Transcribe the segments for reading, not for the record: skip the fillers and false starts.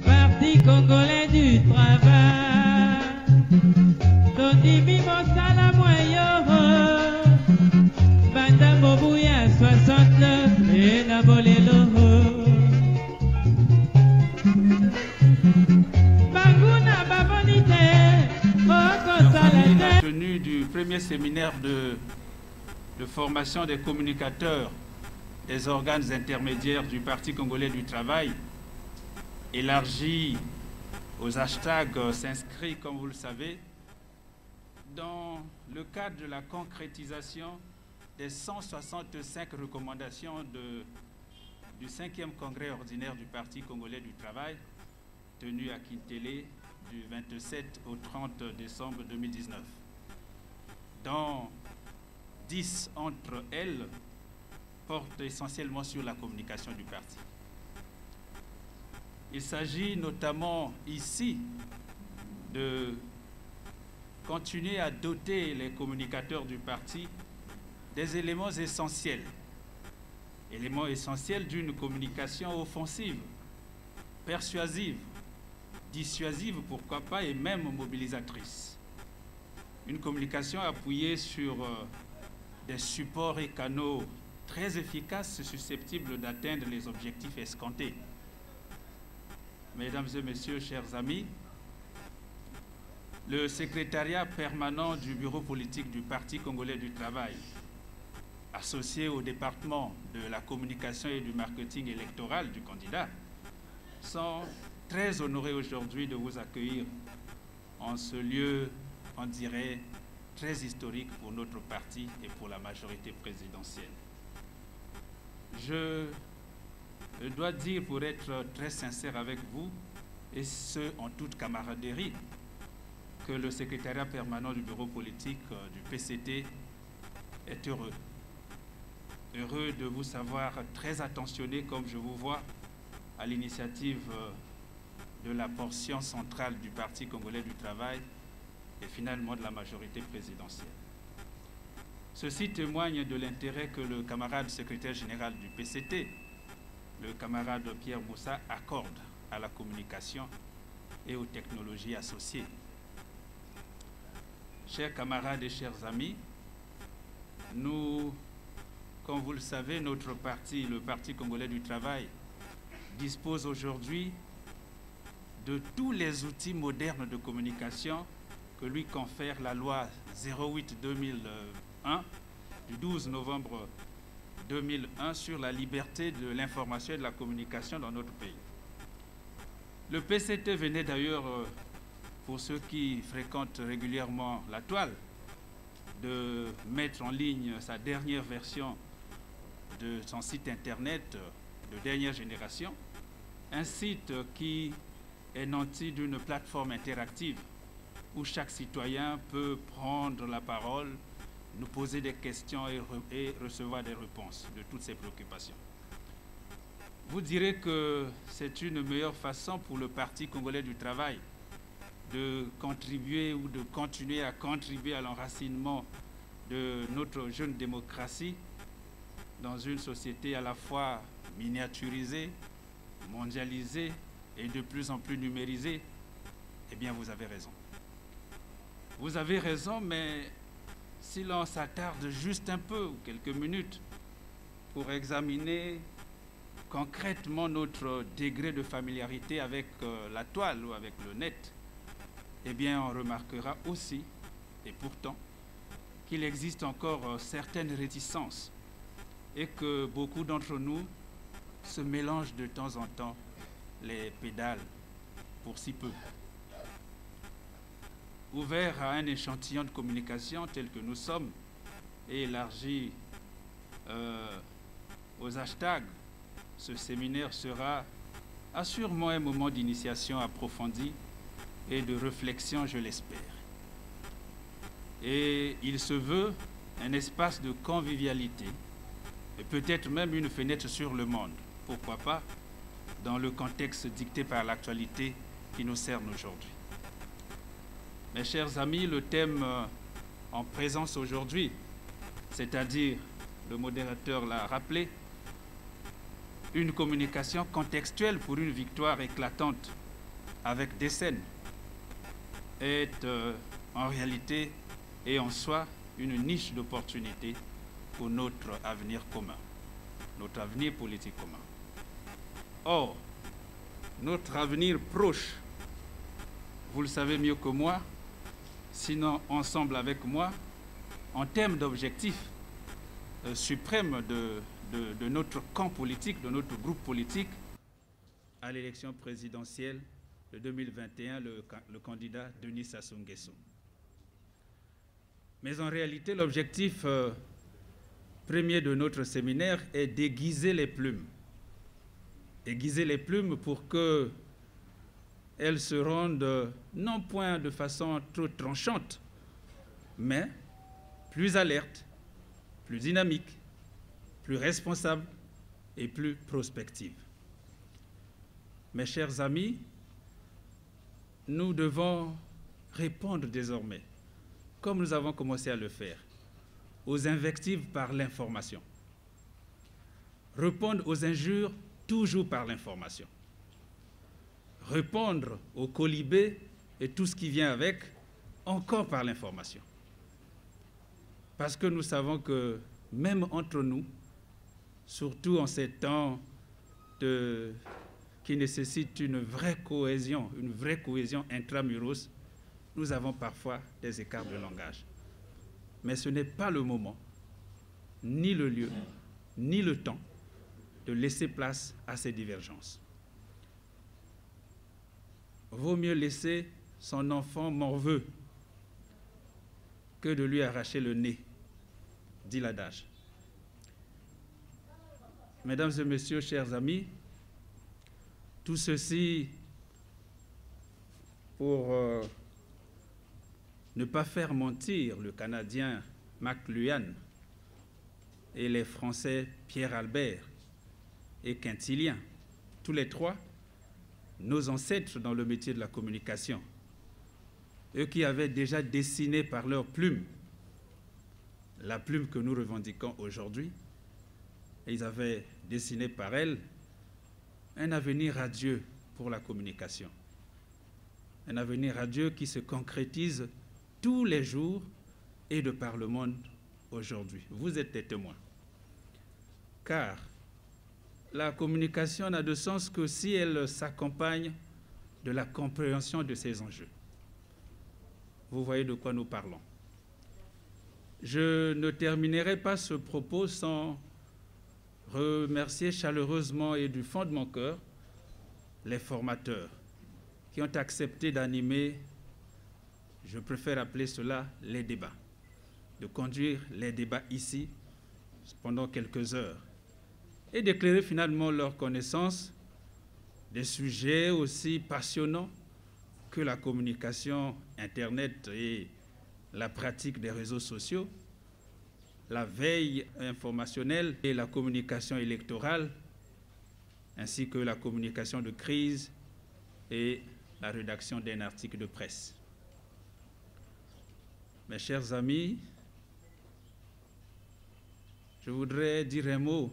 Parti congolais du travail, Tondimi Mosala Moyo, Banda Mobouya 69 et Nabolelo. La tenue du premier séminaire de formation des communicateurs des organes intermédiaires du Parti congolais du travail, élargi aux hashtags s'inscrit, comme vous le savez, dans le cadre de la concrétisation des 165 recommandations du 5e congrès ordinaire du Parti congolais du travail, tenu à Kintélé du 27 au 30 décembre 2019. Dont 10 entre elles portent essentiellement sur la communication du parti. Il s'agit notamment ici de continuer à doter les communicateurs du parti des éléments essentiels d'une communication offensive, persuasive, dissuasive, pourquoi pas, et même mobilisatrice. Une communication appuyée sur des supports et canaux très efficaces, susceptibles d'atteindre les objectifs escomptés. Mesdames et messieurs, chers amis, le secrétariat permanent du bureau politique du Parti congolais du travail, associé au département de la communication et du marketing électoral du candidat, sont très honorés aujourd'hui de vous accueillir en ce lieu, on dirait, très historique pour notre parti et pour la majorité présidentielle. Je dois dire, pour être très sincère avec vous, et ce en toute camaraderie, que le secrétariat permanent du bureau politique du PCT est heureux. Heureux de vous savoir très attentionné, comme je vous vois, à l'initiative de la portion centrale du Parti congolais du travail et finalement de la majorité présidentielle. Ceci témoigne de l'intérêt que le camarade secrétaire général du PCT, le camarade Pierre Moussa, accorde à la communication et aux technologies associées. Chers camarades et chers amis, nous, comme vous le savez, notre parti, le Parti congolais du travail, dispose aujourd'hui de tous les outils modernes de communication que lui confère la loi 08-2001 du 12 novembre 2001 sur la liberté de l'information et de la communication dans notre pays. Le PCT venait d'ailleurs, pour ceux qui fréquentent régulièrement la toile, de mettre en ligne sa dernière version de son site internet de dernière génération, un site qui est nanti d'une plateforme interactive où chaque citoyen peut prendre la parole, nous poser des questions et recevoir des réponses de toutes ses préoccupations. Vous direz que c'est une meilleure façon pour le Parti congolais du travail de contribuer ou de continuer à contribuer à l'enracinement de notre jeune démocratie dans une société à la fois miniaturisée, mondialisée et de plus en plus numérisée. Eh bien, vous avez raison. Vous avez raison, mais si l'on s'attarde juste un peu, ou quelques minutes, pour examiner concrètement notre degré de familiarité avec la toile ou avec le net, eh bien, on remarquera aussi, et pourtant, qu'il existe encore certaines réticences et que beaucoup d'entre nous se mélangent de temps en temps les pédales pour si peu. Ouvert à un échantillon de communication tel que nous sommes et élargi aux hashtags, ce séminaire sera assurément un moment d'initiation approfondie et de réflexion, je l'espère. Et il se veut un espace de convivialité et peut-être même une fenêtre sur le monde, pourquoi pas, dans le contexte dicté par l'actualité qui nous cerne aujourd'hui. Mes chers amis, le thème en présence aujourd'hui, c'est-à-dire, le modérateur l'a rappelé, une communication contextuelle pour une victoire éclatante avec des scènes est en réalité et en soi une niche d'opportunité pour notre avenir commun, notre avenir politique commun. Or, notre avenir proche, vous le savez mieux que moi, sinon ensemble avec moi, en termes d'objectifs suprêmes de notre camp politique, de notre groupe politique, à l'élection présidentielle de 2021, le candidat Denis Sassou Nguesso. Mais en réalité, l'objectif premier de notre séminaire est d'aiguiser les plumes. Aiguiser les plumes pour qu'elles se rendent non point de façon trop tranchante, mais plus alertes, plus dynamiques, plus responsables et plus prospectives. Mes chers amis, nous devons répondre désormais, comme nous avons commencé à le faire, aux invectives par l'information. Répondre aux injures toujours par l'information. Répondre aux colibés et tout ce qui vient avec encore par l'information. Parce que nous savons que même entre nous, surtout en ces temps qui nécessitent une vraie cohésion intramuros, nous avons parfois des écarts de langage. Mais ce n'est pas le moment, ni le lieu, ni le temps de laisser place à ces divergences. Vaut mieux laisser son enfant morveux que de lui arracher le nez, dit l'adage. Mesdames et messieurs, chers amis, tout ceci pour ne pas faire mentir le Canadien McLuhan et les Français Pierre Albert et Quintilien, tous les trois, nos ancêtres dans le métier de la communication, eux qui avaient déjà dessiné par leur plume, la plume que nous revendiquons aujourd'hui, et ils avaient dessiné par elle un avenir radieux pour la communication. Un avenir radieux qui se concrétise tous les jours et de par le monde aujourd'hui. Vous êtes des témoins. Car la communication n'a de sens que si elle s'accompagne de la compréhension de ces enjeux. Vous voyez de quoi nous parlons. Je ne terminerai pas ce propos sans remercier chaleureusement et du fond de mon cœur les formateurs qui ont accepté d'animer, je préfère appeler cela les débats, de conduire les débats ici pendant quelques heures et d'éclairer finalement leur connaissance des sujets aussi passionnants que la communication Internet et la pratique des réseaux sociaux, la veille informationnelle et la communication électorale, ainsi que la communication de crise et la rédaction d'un article de presse. Mes chers amis, je voudrais dire un mot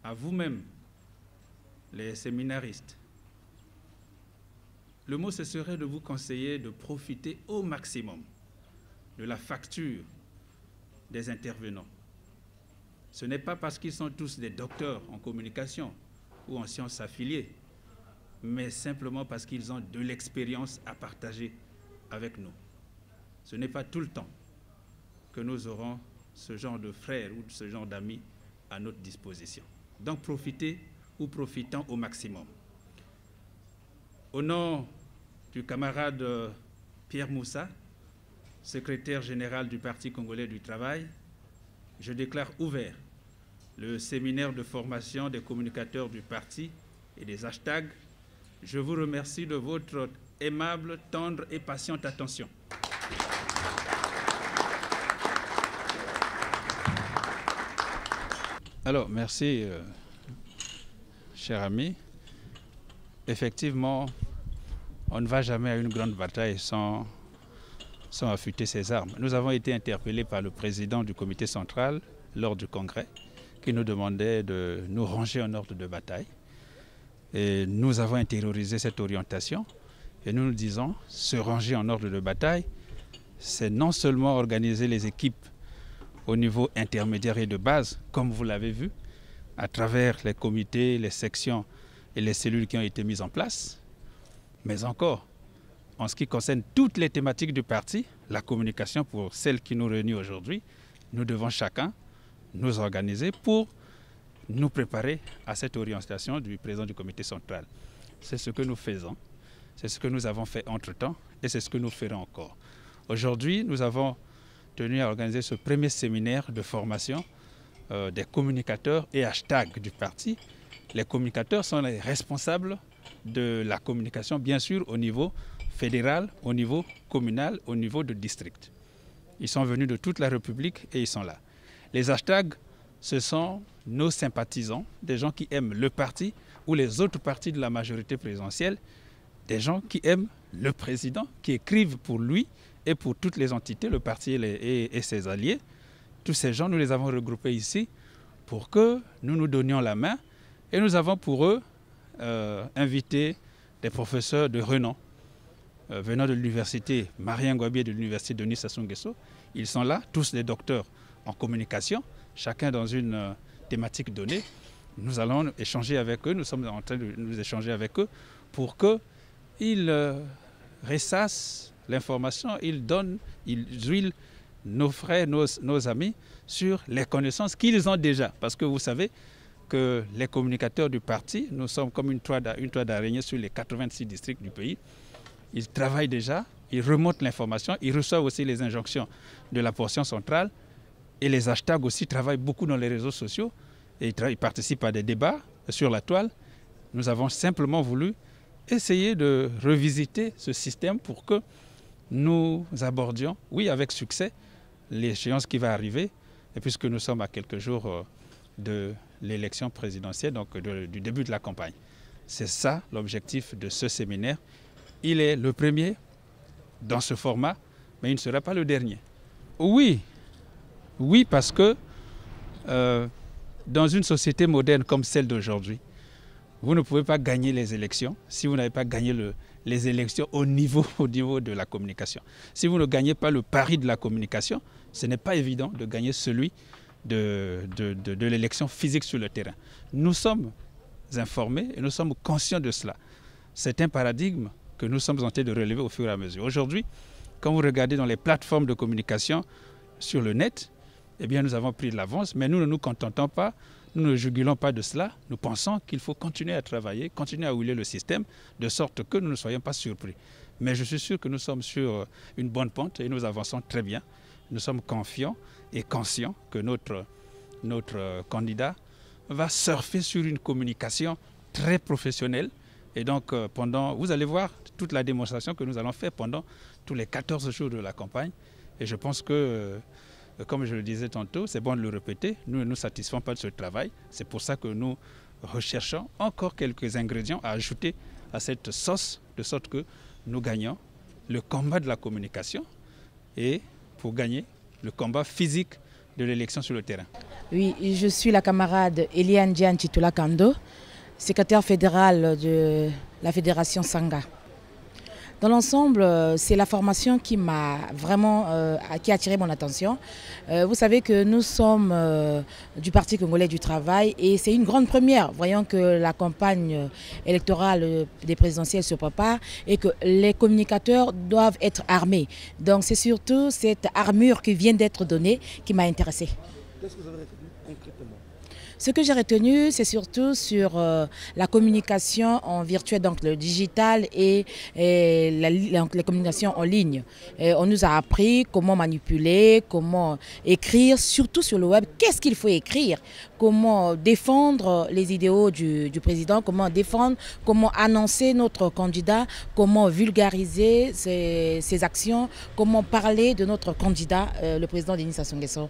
à vous-même, les séminaristes. Le mot, ce serait de vous conseiller de profiter au maximum de la facture des intervenants. Ce n'est pas parce qu'ils sont tous des docteurs en communication ou en sciences affiliées, mais simplement parce qu'ils ont de l'expérience à partager avec nous. Ce n'est pas tout le temps que nous aurons ce genre de frères ou ce genre d'amis à notre disposition. Donc profitez ou profitons au maximum. Au nom du camarade Pierre Moussa, secrétaire général du Parti congolais du travail, je déclare ouvert le séminaire de formation des communicateurs du parti et des hashtags. Je vous remercie de votre aimable, tendre et patiente attention. Alors, merci, cher ami. Effectivement, on ne va jamais à une grande bataille sans affûter ses armes. Nous avons été interpellés par le président du comité central lors du congrès qui nous demandait de nous ranger en ordre de bataille. Et nous avons intériorisé cette orientation et nous nous disons, se ranger en ordre de bataille, c'est non seulement organiser les équipes au niveau intermédiaire et de base, comme vous l'avez vu, à travers les comités, les sections et les cellules qui ont été mises en place, mais encore, en ce qui concerne toutes les thématiques du parti, la communication pour celle qui nous réunit aujourd'hui, nous devons chacun nous organiser pour nous préparer à cette orientation du président du comité central. C'est ce que nous faisons, c'est ce que nous avons fait entre-temps et c'est ce que nous ferons encore. Aujourd'hui, nous avons tenu à organiser ce premier séminaire de formation des communicateurs et hashtags du parti. Les communicateurs sont les responsables de la communication, bien sûr, au niveau fédéral, au niveau communal, au niveau de district. Ils sont venus de toute la République et ils sont là. Les hashtags, ce sont nos sympathisants, des gens qui aiment le parti ou les autres partis de la majorité présidentielle, des gens qui aiment le président, qui écrivent pour lui et pour toutes les entités, le parti et ses alliés. Tous ces gens, nous les avons regroupés ici pour que nous nous donnions la main et nous avons pour eux invité des professeurs de renom venant de l'université Marien Ngouabi et de l'université Denis Sassou Nguesso. Ils sont là, tous des docteurs en communication, chacun dans une thématique donnée. Nous allons échanger avec eux, nous sommes en train de nous échanger avec eux pour qu'ils ressassent l'information, ils huilent nos frères, nos amis sur les connaissances qu'ils ont déjà. Parce que vous savez que les communicateurs du parti, nous sommes comme une toile d'araignée sur les 86 districts du pays. Ils travaillent déjà, ils remontent l'information, ils reçoivent aussi les injonctions de la portion centrale. Et les hashtags aussi travaillent beaucoup dans les réseaux sociaux et ils participent à des débats sur la toile. Nous avons simplement voulu essayer de revisiter ce système pour que nous abordions, oui avec succès, l'échéance qui va arriver. Et puisque nous sommes à quelques jours de l'élection présidentielle, donc du début de la campagne. C'est ça l'objectif de ce séminaire. Il est le premier dans ce format, mais il ne sera pas le dernier. Oui, parce que dans une société moderne comme celle d'aujourd'hui, vous ne pouvez pas gagner les élections si vous n'avez pas gagné les élections au niveau de la communication. Si vous ne gagnez pas le pari de la communication, ce n'est pas évident de gagner celui de l'élection physique sur le terrain. Nous sommes informés et nous sommes conscients de cela. C'est un paradigme que nous sommes en train de relever au fur et à mesure. Aujourd'hui, quand vous regardez dans les plateformes de communication sur le net, eh bien nous avons pris de l'avance, mais nous ne nous contentons pas, nous ne jugulons pas de cela. Nous pensons qu'il faut continuer à travailler, continuer à huiler le système, de sorte que nous ne soyons pas surpris. Mais je suis sûr que nous sommes sur une bonne pente et nous avançons très bien. Nous sommes confiants et conscients que notre candidat va surfer sur une communication très professionnelle. Et donc, vous allez voir toute la démonstration que nous allons faire pendant tous les 14 jours de la campagne. Et je pense que, comme je le disais tantôt, c'est bon de le répéter, nous ne nous satisfaisons pas de ce travail. C'est pour ça que nous recherchons encore quelques ingrédients à ajouter à cette sauce, de sorte que nous gagnons le combat de la communication et pour gagner le combat physique de l'élection sur le terrain. Oui, je suis la camarade Eliane Diane Chitoula Kando, secrétaire fédérale de la Fédération Sangha. Dans l'ensemble, c'est la formation qui m'a vraiment qui a attiré mon attention. Vous savez que nous sommes du Parti congolais du travail et c'est une grande première. Voyons que la campagne électorale des présidentielles se prépare et que les communicateurs doivent être armés. Donc c'est surtout cette armure qui vient d'être donnée qui m'a intéressée. Qu'est-ce que vous avez retenu concrètement ? Ce que j'ai retenu, c'est surtout sur la communication en virtuel, donc le digital et les communications en ligne. Et on nous a appris comment manipuler, comment écrire, surtout sur le web. Qu'est-ce qu'il faut écrire? Comment défendre les idéaux du président, comment défendre, comment annoncer notre candidat, comment vulgariser ses actions, comment parler de notre candidat, le président Denis Sassou Nguesso.